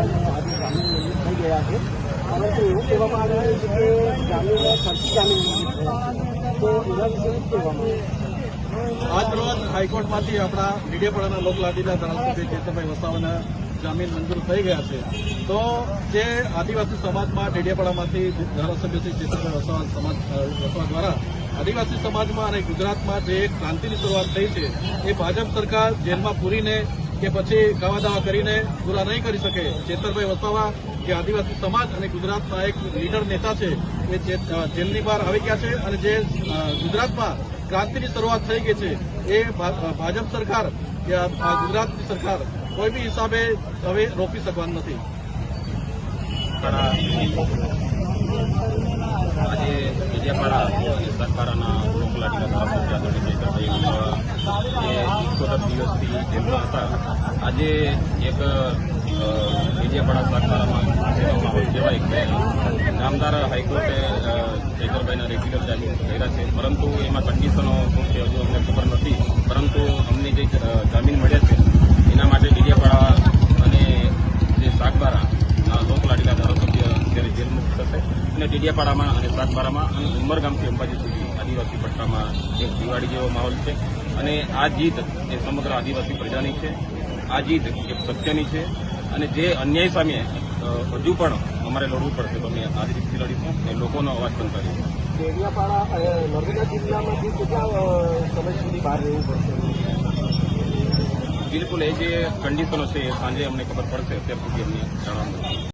આજે જામીન મંજૂર થઈ ગયા છે, પરંતુ એવું કહેવામાં આવી રહ્યું છે કે જામીન ફરતી જામીન મંજૂર થયા છે, તો એના વિશે શું કહેવામાં આવે? આજ રોજ હાઈકોર્ટમાંથી આપણા ડીડીયાપાડાના લોકલાડીલા ધારાસભ્ય ચેતરભાઈ વસાવાના જામીન મંજૂર થઈ ગયા છે. તો જે આદિવાસી સમાજમાં ડીડીયાપાડામાંથી ધારાસભ્ય શ્રી ચેતરભાઈ વસાવા દ્વારા આદિવાસી સમાજમાં અને ગુજરાતમાં જે ક્રાંતિની શરૂઆત થઈ છે, એ ભાજપ સરકાર જેલમાં પૂરીને કે પછી કાવા દાવા કરીને પૂરા નહીં કરી શકે. ચેતરભાઈ વસાવા જે આદિવાસી સમાજ અને ગુજરાતના એક લીડર નેતા છે, એ જેલની બહાર આવી ગયા છે અને જે ગુજરાતમાં ક્રાંતિની શરૂઆત થઈ ગઈ છે, એ ભાજપ સરકાર કે આ ગુજરાતની સરકાર કોઈ બી હિસાબે હવે રોકી શકવાનું નથી. આજે ડીડીયાપાડા અને સાગબારાના લોકલાડીલા ધારાસભ્ય આદરણીય ચેતરભાઈ વસાવા એ 71 દિવસથી જેલમાં હતા. આજે એક ડીડીયાપાડા સાગબારામાં ખુશીનો માહોલ કહેવાય કે નામદાર હાઈકોર્ટે ચેતરભાઈના રેગ્યુલર જામીન કર્યા છે, પરંતુ એમાં કન્ડિશનો શું છે હજુ અમને ખબર નથી. પરંતુ અમને જે જામીન મળ્યા છે એના માટે ડીડીયાપાડા અને જે સાગબારા લોકલાડીલા ધારાસભ્ય અત્યારે જેલમુક્ત થશે અને ડીડીયાપાડામાં અને સાગબારામાં અને ઉમરગામથી અંબાજી સુધી આદિવાસી પટ્ટામાં એક દિવાળી જેવો માહોલ છે. અને આ જીત એ સમગ્ર આદિવાસી પ્રજાની છે. આ જીત એક સત્યની છે અને જે અન્યાય સામે હજુ પણ અમારે લડવું પડશે, તો અમે આ રીતથી લડીશું અને લોકોનો અવાજ પણ કરીશું. ડેડિયાપાડા નર્મદા જિલ્લામાંથી કેટલા સમય સુધી બહાર રહેવું પડશે? બિલકુલ એ જે કન્ડિશનો છે એ સાંજે અમને ખબર પડશે, અત્યાર સુધી અમને જાણવા મળશે.